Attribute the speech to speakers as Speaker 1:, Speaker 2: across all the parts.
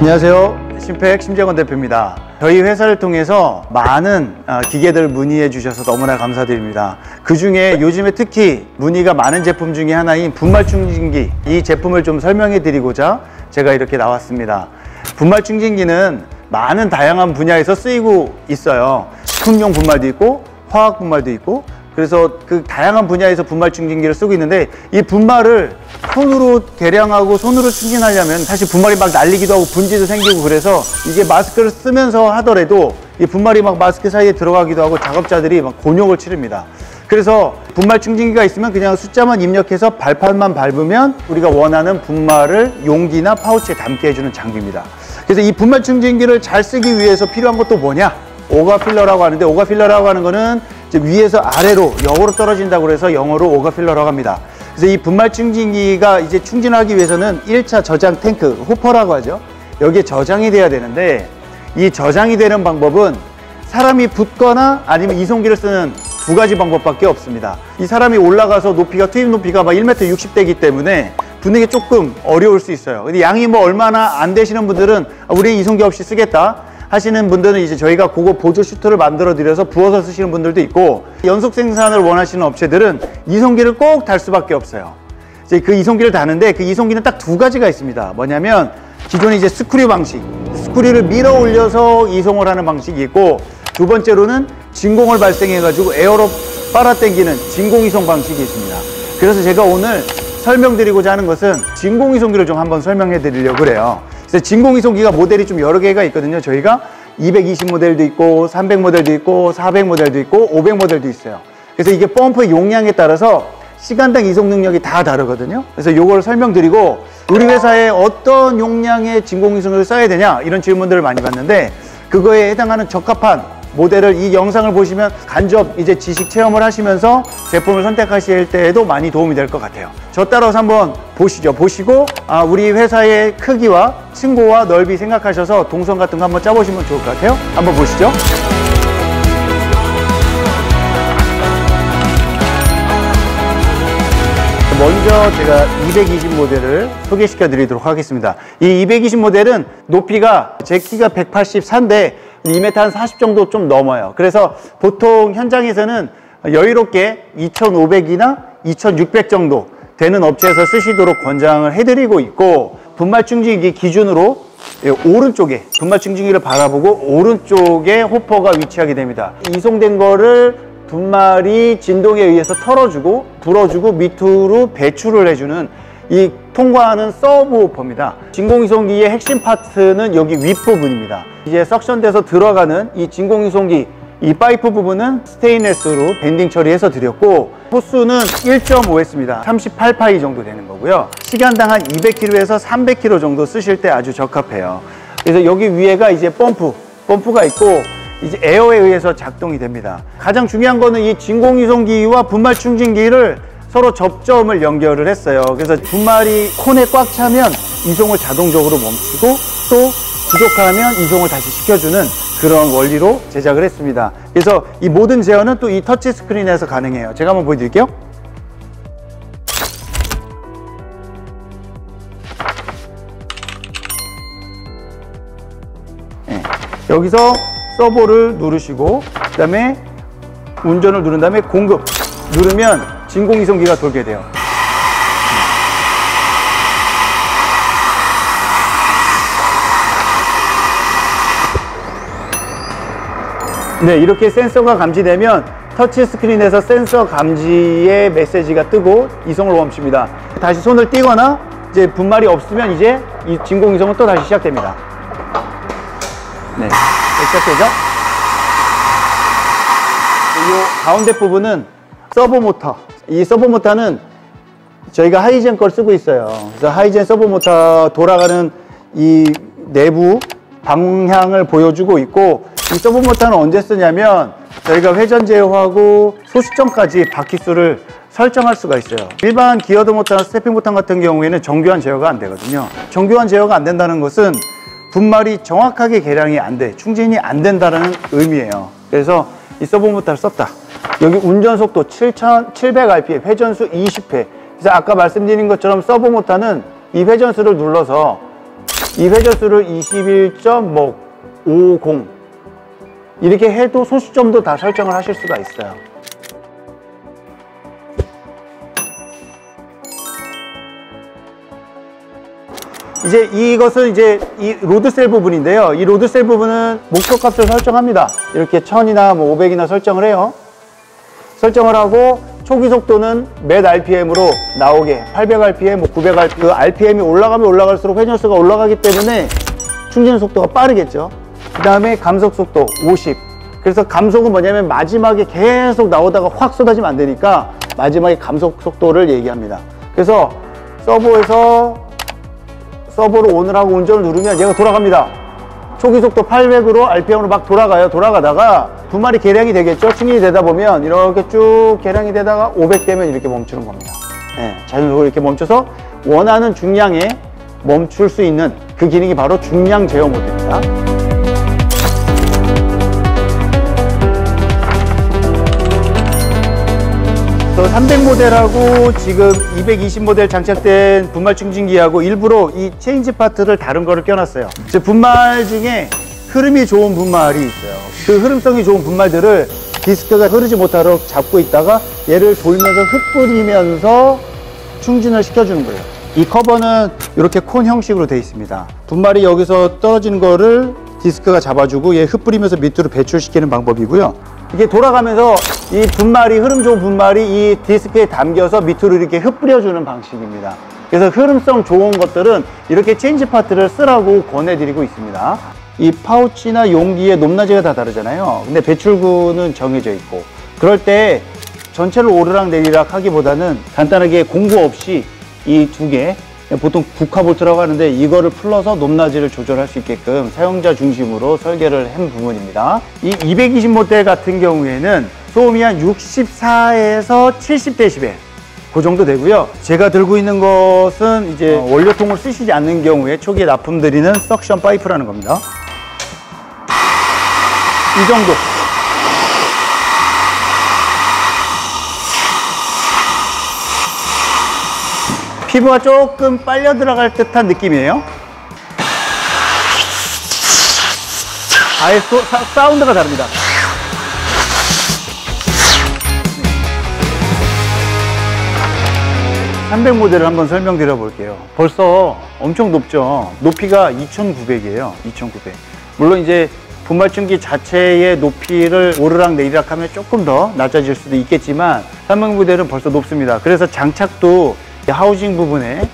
Speaker 1: 안녕하세요. 심팩 심재권 대표입니다. 저희 회사를 통해서 많은 기계들 문의해 주셔서 너무나 감사드립니다. 그 중에 요즘에 특히 문의가 많은 제품 중에 하나인 분말 충진기, 이 제품을 좀 설명해 드리고자 제가 이렇게 나왔습니다. 분말 충진기는 많은 다양한 분야에서 쓰이고 있어요. 식품용 분말도 있고 화학 분말도 있고, 그래서 그 다양한 분야에서 분말 충진기를 쓰고 있는데, 이 분말을 손으로 계량하고 손으로 충진하려면 사실 분말이 막 날리기도 하고 분지도 생기고, 그래서 이게 마스크를 쓰면서 하더라도 이 분말이 막 마스크 사이에 들어가기도 하고 작업자들이 막 곤욕을 치릅니다. 그래서 분말 충진기가 있으면 그냥 숫자만 입력해서 발판만 밟으면 우리가 원하는 분말을 용기나 파우치에 담게 해주는 장비입니다. 그래서 이 분말 충진기를 잘 쓰기 위해서 필요한 것도 뭐냐? 오가 필러라고 하는데, 오가 필러라고 하는 거는 이제 위에서 아래로 역으로 떨어진다고 해서 영어로 오가 필러라고 합니다. 그래서 이 분말 충진기가 이제 충진하기 위해서는 1차 저장 탱크, 호퍼라고 하죠. 여기에 저장이 돼야 되는데, 이 저장이 되는 방법은 사람이 붙거나 아니면 이송기를 쓰는 두 가지 방법밖에 없습니다. 이 사람이 올라가서 높이가, 투입 높이가 막 1m 60대이기 때문에 붙는 게 조금 어려울 수 있어요. 근데 양이 뭐 얼마나 안 되시는 분들은 우리 이송기 없이 쓰겠다 하시는 분들은 이제 저희가 그거 보조 슈트를 만들어 드려서 부어서 쓰시는 분들도 있고, 연속 생산을 원하시는 업체들은 이송기를 꼭 달 수밖에 없어요. 이제 그 이송기를 다는데, 그 이송기는 딱 두 가지가 있습니다. 뭐냐면 기존에 이제 스크류 방식, 스크류를 밀어 올려서 이송을 하는 방식이 있고, 두 번째로는 진공을 발생해 가지고 에어로 빨아당기는 진공 이송 방식이 있습니다. 그래서 제가 오늘 설명드리고자 하는 것은 진공 이송기를 좀 한번 설명해 드리려고 그래요. 그래서 진공 이송기가 모델이 좀 여러 개가 있거든요. 저희가 220 모델도 있고 300 모델도 있고 400 모델도 있고 500 모델도 있어요. 그래서 이게 펌프의 용량에 따라서 시간당 이송 능력이 다 다르거든요. 그래서 요걸 설명드리고, 우리 회사에 어떤 용량의 진공 이송기를 써야 되냐 이런 질문들을 많이 받는데, 그거에 해당하는 적합한 모델을 이 영상을 보시면 간접 이제 지식 체험을 하시면서 제품을 선택하실 때에도 많이 도움이 될 것 같아요. 저 따라서 한번 보시죠. 보시고 우리 회사의 크기와 층고와 넓이 생각하셔서 동선 같은 거 한번 짜보시면 좋을 것 같아요. 한번 보시죠. 먼저 제가 220 모델을 소개시켜 드리도록 하겠습니다. 이 220 모델은 높이가, 제 키가 184인데 2m 한 40 정도 좀 넘어요. 그래서 보통 현장에서는 여유롭게 2500이나 2600 정도 되는 업체에서 쓰시도록 권장을 해드리고 있고, 분말 충진기 기준으로 오른쪽에, 분말 충진기를 바라보고 오른쪽에 호퍼가 위치하게 됩니다. 이송된 거를 분말이 진동에 의해서 털어주고 불어주고 밑으로 배출을 해주는 이 통과하는 서브 호퍼입니다. 진공이송기의 핵심 파트는 여기 윗부분입니다. 이제 석션돼서 들어가는 이 진공이송기, 이 파이프 부분은 스테인레스로 밴딩 처리해서 드렸고, 호수는 1.5S입니다. 38파이 정도 되는 거고요. 시간당 한 200km에서 300km 정도 쓰실 때 아주 적합해요. 그래서 여기 위에가 이제 펌프가 있고, 이제 에어에 의해서 작동이 됩니다. 가장 중요한 거는 이 진공이송기와 분말 충진기를 서로 접점을 연결을 했어요. 그래서 분말이 콘에 꽉 차면 이송을 자동적으로 멈추고, 또 부족하면 이송을 다시 시켜주는 그런 원리로 제작을 했습니다. 그래서 이 모든 제어는 또 이 터치 스크린에서 가능해요. 제가 한번 보여드릴게요. 네. 여기서 서버를 누르시고, 그 다음에 운전을 누른 다음에 공급 누르면 진공이송기가 돌게 돼요. 네, 이렇게 센서가 감지되면 터치 스크린에서 센서 감지의 메시지가 뜨고 이송을 멈춥니다. 다시 손을 띄거나 이제 분말이 없으면 이제 이 진공이송은 또 다시 시작됩니다. 네, 시작되죠? 이 가운데 부분은 서버 모터. 이 서버 모터는 저희가 하이젠 걸 쓰고 있어요. 그래서 하이젠 서브 모터 돌아가는 이 내부 방향을 보여주고 있고, 이 서브 모터는 언제 쓰냐면 저희가 회전 제어하고 소수점까지 바퀴수를 설정할 수가 있어요. 일반 기어드 모터나 스태핑 모터 같은 경우에는 정교한 제어가 안 되거든요. 정교한 제어가 안 된다는 것은 분말이 정확하게 계량이 안 돼, 충진이 안 된다는 의미예요. 그래서 이 서브 모터를 썼다. 여기 운전 속도 7,700rpm, 회전수 20회. 그래서 아까 말씀드린 것처럼 서브 모터는 이 회전수를 눌러서 이 회전수를 21.50 이렇게 해도 소수점도 다 설정을 하실 수가 있어요. 이제 이것은 이제 이 로드셀 부분인데요. 이 로드셀 부분은 목표 값을 설정합니다. 이렇게 1000이나 뭐 500이나 설정을 해요. 설정을 하고 초기 속도는 몇 RPM으로 나오게 800rpm, 뭐 900rpm, 그 RPM이 올라가면 올라갈수록 회전수가 올라가기 때문에 충전 속도가 빠르겠죠. 그 다음에 감속 속도 50. 그래서 감속은 뭐냐면 마지막에 계속 나오다가 확 쏟아지면 안 되니까 마지막에 감속 속도를 얘기합니다. 그래서 서버로 온을 하고 운전을 누르면 얘가 돌아갑니다. 초기 속도 800으로 RPM으로 막 돌아가요. 돌아가다가 분말이 계량이 되겠죠. 충전이 되다 보면 이렇게 쭉 계량이 되다가 500 되면 이렇게 멈추는 겁니다. 네, 자연적으로 이렇게 멈춰서 원하는 중량에 멈출 수 있는 그 기능이 바로 중량 제어 모드입니다. 300 모델하고 지금 220 모델 장착된 분말 충진기하고 일부러 이 체인지 파트를 다른 거를 껴놨어요. 분말 중에 흐름이 좋은 분말이 있어요. 그 흐름성이 좋은 분말들을 디스크가 흐르지 못하도록 잡고 있다가 얘를 돌면서 흩뿌리면서 충진을 시켜주는 거예요. 이 커버는 이렇게 콘 형식으로 되어 있습니다. 분말이 여기서 떨어지는 거를 디스크가 잡아주고 얘 흩뿌리면서 밑으로 배출시키는 방법이고요. 이게 돌아가면서 이 분말이, 흐름 좋은 분말이 이 디스크에 담겨서 밑으로 이렇게 흩뿌려주는 방식입니다. 그래서 흐름성 좋은 것들은 이렇게 체인지 파트를 쓰라고 권해드리고 있습니다. 이 파우치나 용기의 높낮이가 다 다르잖아요. 근데 배출구는 정해져 있고, 그럴 때 전체를 오르락 내리락 하기보다는 간단하게 공구 없이 이 두 개, 보통 국화볼트라고 하는데 이거를 풀러서 높낮이를 조절할 수 있게끔 사용자 중심으로 설계를 한 부분입니다. 이 220 모델 같은 경우에는 소음이 한 64에서 70dB 그 정도 되고요. 제가 들고 있는 것은 이제 원료통을 쓰시지 않는 경우에 초기에 납품드리는 석션 파이프라는 겁니다. 이 정도. 피부가 조금 빨려 들어갈 듯한 느낌이에요. 아예 사운드가 다릅니다. (300) 모델을 한번 설명드려 볼게요. 벌써 엄청 높죠. 높이가 2,900이에요. 2,900. 물론 이제 분말충기 자체의 높이를 오르락 내리락 하면 조금 더 낮아질 수도 있겠지만 300 모델은 벌써 높습니다. 그래서 장착도 하우징 부분에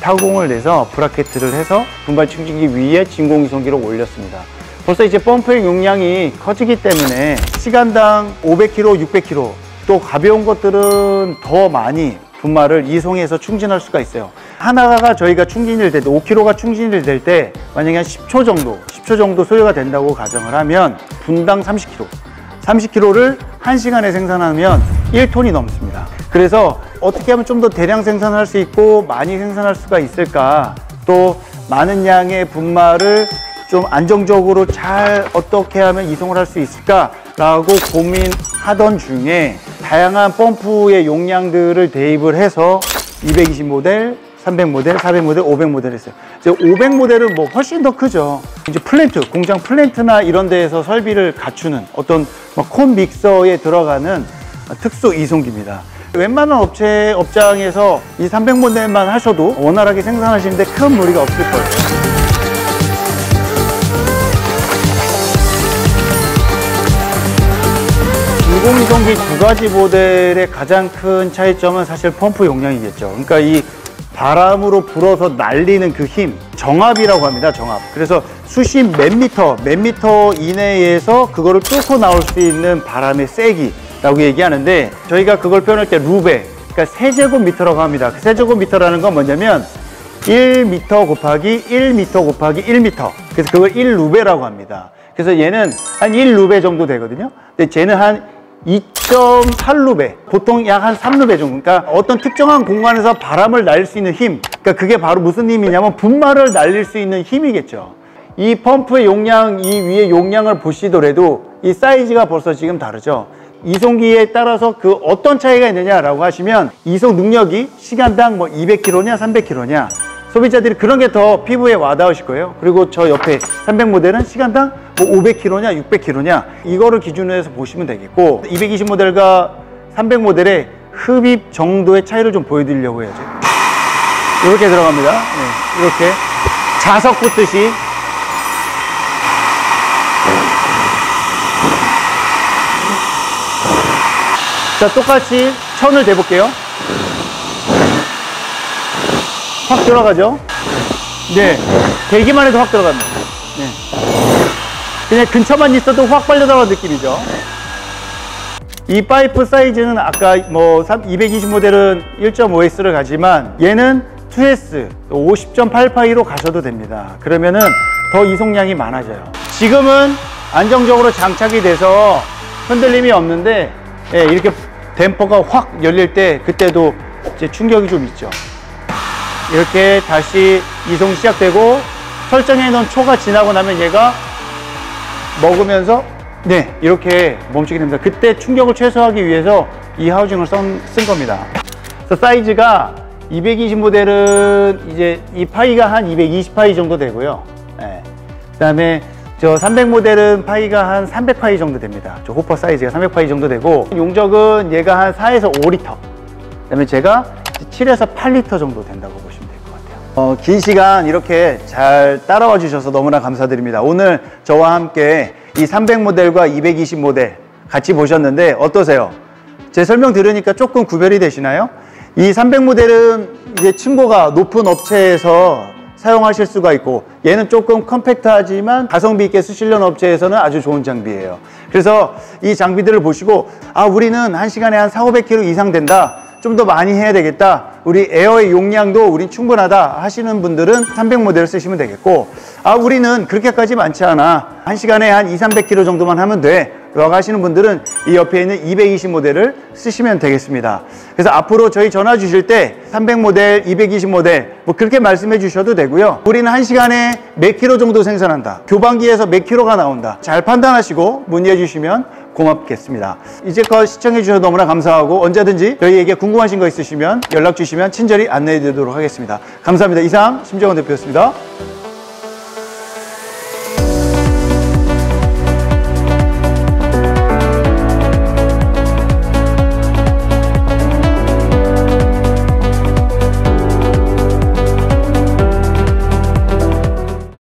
Speaker 1: 타공을 내서 브라켓을 해서 분발 충진기 위에 진공이송기를 올렸습니다. 벌써 이제 펌프의 용량이 커지기 때문에 시간당 500kg, 600kg, 또 가벼운 것들은 더 많이 분말을 이송해서 충진할 수가 있어요. 하나가 저희가 충진이 될 때, 5kg가 충진이 될 때 만약에 한 10초 정도 소요가 된다고 가정을 하면 분당 30kg, 30kg를 1시간에 생산하면 1톤이 넘습니다. 그래서 어떻게 하면 좀 더 대량 생산할 수 있고 많이 생산할 수가 있을까, 또 많은 양의 분말을 좀 안정적으로 잘 어떻게 하면 이송을 할 수 있을까 라고 고민하던 중에 다양한 펌프의 용량들을 대입을 해서 220 모델, 300 모델, 400 모델, 500 모델 했어요. 이제 500 모델은 뭐 훨씬 더 크죠. 이제 플랜트, 공장 플랜트나 이런 데에서 설비를 갖추는 어떤 콘 믹서에 들어가는 특수 이송기입니다. 웬만한 업장에서 이 300 모델만 하셔도 원활하게 생산하시는데 큰 무리가 없을 거예요. 진공이송기 두 가지 모델의 가장 큰 차이점은 사실 펌프 용량이겠죠. 그러니까 이 바람으로 불어서 날리는 그 힘, 정압이라고 합니다. 정압. 그래서 수심 몇 미터 이내에서 그거를 뚫고 나올 수 있는 바람의 세기라고 얘기하는데, 저희가 그걸 표현할 때 루베, 그러니까 세제곱미터라고 합니다. 그 세제곱미터라는 건 뭐냐면 1m 곱하기 1m 곱하기 1m. 그래서 그걸 1루베라고 합니다. 그래서 얘는 한 1루베 정도 되거든요. 근데 쟤는 한 2.4루베, 보통 약 한 3루베 정도. 그러니까 어떤 특정한 공간에서 바람을 날릴 수 있는 힘, 그러니까 그게 바로 무슨 힘이냐면 분말을 날릴 수 있는 힘이겠죠. 이 펌프의 용량, 이 위에 용량을 보시더라도 이 사이즈가 벌써 지금 다르죠. 이송기에 따라서 그 어떤 차이가 있느냐라고 하시면 이송 능력이 시간당 뭐 200km냐 300km냐, 소비자들이 그런 게 더 피부에 와닿으실 거예요. 그리고 저 옆에 300 모델은 시간당 뭐 500km냐 600km냐 이거를 기준으로 해서 보시면 되겠고, 220 모델과 300 모델의 흡입 정도의 차이를 좀 보여드리려고 해야죠. 이렇게 들어갑니다. 네, 이렇게 자석 붙듯이. 자, 똑같이 천을 대볼게요. 확 들어가죠? 네. 대기만 해도 확 들어갑니다. 네. 그냥 근처만 있어도 확 빨려 들어가는 느낌이죠. 이 파이프 사이즈는 아까 뭐 220 모델은 1.5S를 가지만 얘는 2S 50.8파이로 가셔도 됩니다. 그러면은 더 이송량이 많아져요. 지금은 안정적으로 장착이 돼서 흔들림이 없는데, 예, 이렇게 댐퍼가 확 열릴 때 그때도 이제 충격이 좀 있죠. 이렇게 다시 이송 시작되고 설정해 놓은 초가 지나고 나면 얘가 먹으면서 네, 이렇게 멈추게 됩니다. 그때 충격을 최소화하기 위해서 이 하우징을 쓴 겁니다. 그래서 사이즈가 220 모델은 이제 이 파이가 한 220파이 정도 되고요. 네. 그 다음에 저 300 모델은 파이가 한 300파이 정도 됩니다. 저 호퍼 사이즈가 300파이 정도 되고, 용적은 얘가 한 4에서 5리터, 그 다음에 제가 7에서 8리터 정도 된다고 보시면 될 것 같아요. 긴 시간 이렇게 잘 따라와 주셔서 너무나 감사드립니다. 오늘 저와 함께 이 300 모델과 220 모델 같이 보셨는데 어떠세요? 제 설명 들으니까 조금 구별이 되시나요? 이 300 모델은 이제 층고가 높은 업체에서 사용하실 수가 있고, 얘는 조금 컴팩트하지만 가성비 있게 쓰시려는 업체에서는 아주 좋은 장비예요. 그래서 이 장비들을 보시고, 아, 우리는 한 시간에 한 400~500km 이상 된다, 좀 더 많이 해야 되겠다, 우리 에어의 용량도 우린 충분하다 하시는 분들은 300 모델을 쓰시면 되겠고, 아, 우리는 그렇게까지 많지 않아, 한 시간에 한 200~300km 정도만 하면 돼 라고 하시는 분들은 이 옆에 있는 220 모델을 쓰시면 되겠습니다. 그래서 앞으로 저희 전화 주실 때 300 모델, 220 모델 뭐 그렇게 말씀해 주셔도 되고요. 우리는 한 시간에 몇 킬로 정도 생산한다, 교반기에서 몇 킬로가 나온다, 잘 판단하시고 문의해 주시면 고맙겠습니다. 이제껏 시청해 주셔서 너무나 감사하고, 언제든지 저희에게 궁금하신 거 있으시면 연락 주시면 친절히 안내해 드리도록 하겠습니다. 감사합니다. 이상 심정원 대표였습니다.